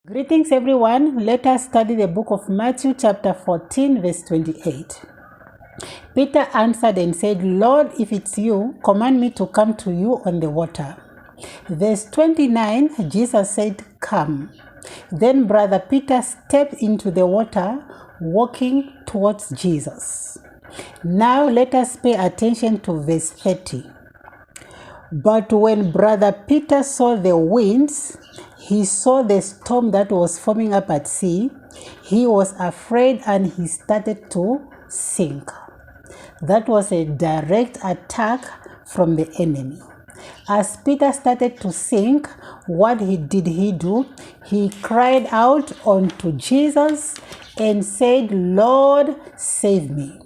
Greetings everyone. Let us study the book of Matthew chapter 14 verse 28. Peter answered and said, Lord, if it's you, command me to come to you on the water. Verse 29, Jesus said, come. Then brother Peter stepped into the water, walking towards Jesus. Now let us pay attention to verse 30. But when brother Peter saw the winds, he saw the storm that was forming up at sea. He was afraid and he started to sink. That was a direct attack from the enemy. As Peter started to sink, what did he do? He cried out unto Jesus and said, Lord, save me.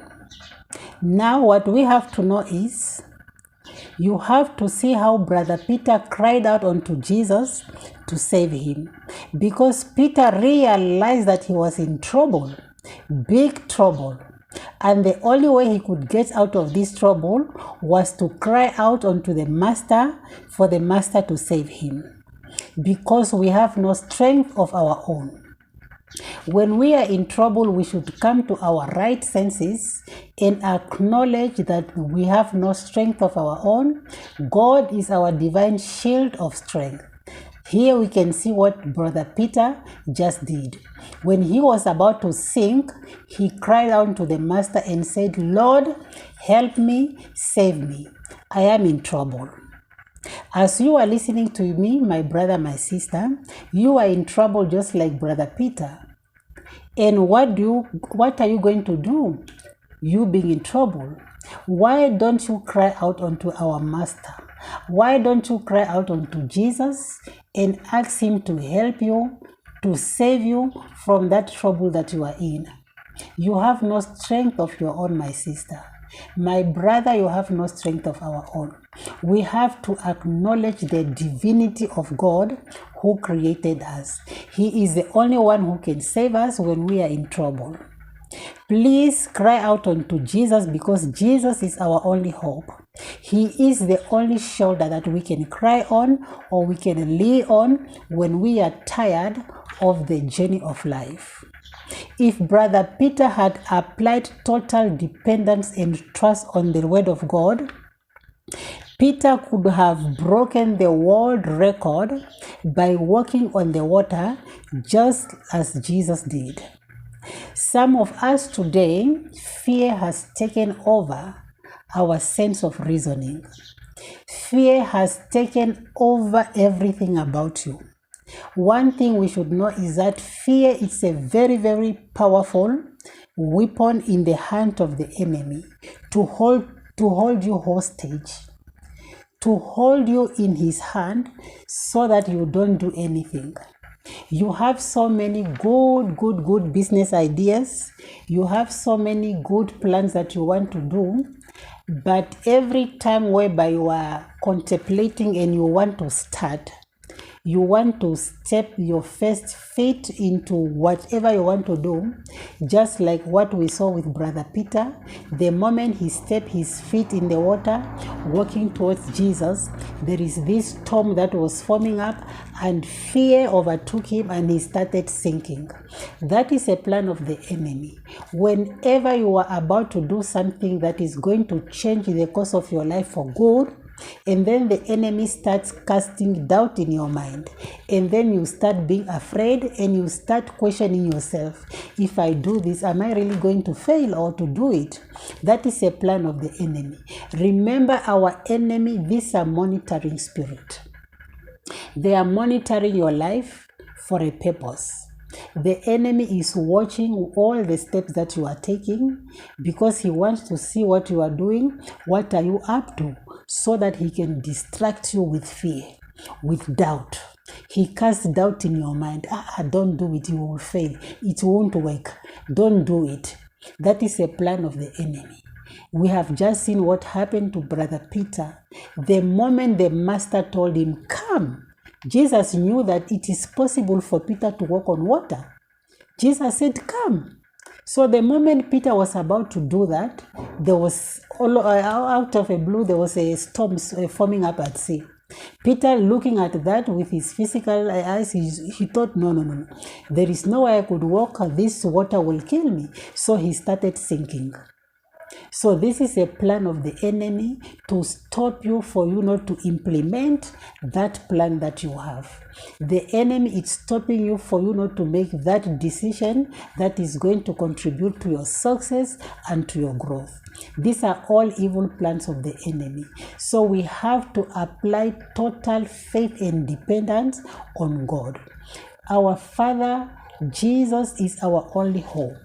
Now what we have to know is, you have to see how brother Peter cried out unto Jesus to save him, because Peter realized that he was in trouble, big trouble, and the only way he could get out of this trouble was to cry out unto the master for the master to save him, because we have no strength of our own. When we are in trouble, we should come to our right senses and acknowledge that we have no strength of our own. God is our divine shield of strength. Here we can see what brother Peter just did. When he was about to sink, he cried out to the master and said, Lord, help me, save me. I am in trouble. As you are listening to me, my brother, my sister, you are in trouble just like brother Peter. And what are you going to do? You being in trouble. Why don't you cry out unto our master? Why don't you cry out unto Jesus and ask him to help you, to save you from that trouble that you are in? You have no strength of your own, my sister. My brother, you have no strength of our own. We have to acknowledge the divinity of God who created us. He is the only one who can save us when we are in trouble. Please cry out unto Jesus, because Jesus is our only hope. He is the only shoulder that we can cry on or we can lean on when we are tired of the journey of life. If brother Peter had applied total dependence and trust on the word of God, Peter could have broken the world record by walking on the water just as Jesus did. Some of us today, fear has taken over our sense of reasoning. Fear has taken over everything about you. One thing we should know is that fear is a very, very powerful weapon in the hand of the enemy to hold you hostage, to hold you in his hand so that you don't do anything. You have so many good business ideas. You have so many good plans that you want to do. But every time whereby you are contemplating and you want to start, you want to step your first feet into whatever you want to do, just like what we saw with brother Peter. The moment he stepped his feet in the water, walking towards Jesus, there is this storm that was forming up and fear overtook him and he started sinking. That is a plan of the enemy. Whenever you are about to do something that is going to change the course of your life for good, and then the enemy starts casting doubt in your mind, and then you start being afraid and you start questioning yourself, if I do this, am I really going to fail or to do it? That is a plan of the enemy. Remember, our enemy, these are monitoring spirit. They are monitoring your life for a purpose. The enemy is watching all the steps that you are taking, because he wants to see what you are doing, what are you up to, so that he can distract you with fear, with doubt. He casts doubt in your mind. Don't do it, you will fail. It won't work. Don't do it. That is a plan of the enemy. We have just seen what happened to brother Peter. The moment the master told him, come, Jesus knew that it is possible for Peter to walk on water. Jesus said, come. So the moment Peter was about to do that, there was, out of a blue, there was a storm forming up at sea. Peter, looking at that with his physical eyes, he thought, no. There is no way I could walk. This water will kill me. So he started sinking. So this is a plan of the enemy to stop you, for you not to implement that plan that you have. The enemy is stopping you for you not to make that decision that is going to contribute to your success and to your growth. These are all evil plans of the enemy. So we have to apply total faith and dependence on God. Our Father, Jesus, is our only hope.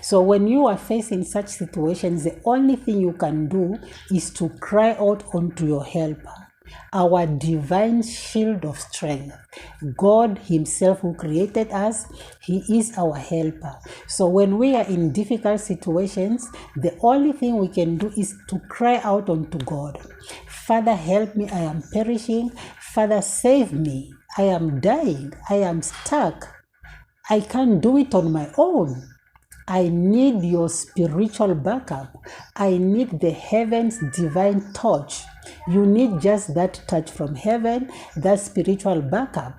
So when you are facing such situations, the only thing you can do is to cry out unto your helper, our divine shield of strength. God himself who created us, he is our helper. So when we are in difficult situations, the only thing we can do is to cry out unto God. Father, help me, I am perishing. Father, save me, I am dying, I am stuck. I can't do it on my own. I need your spiritual backup. I need the heaven's divine touch. You need just that touch from heaven, that spiritual backup.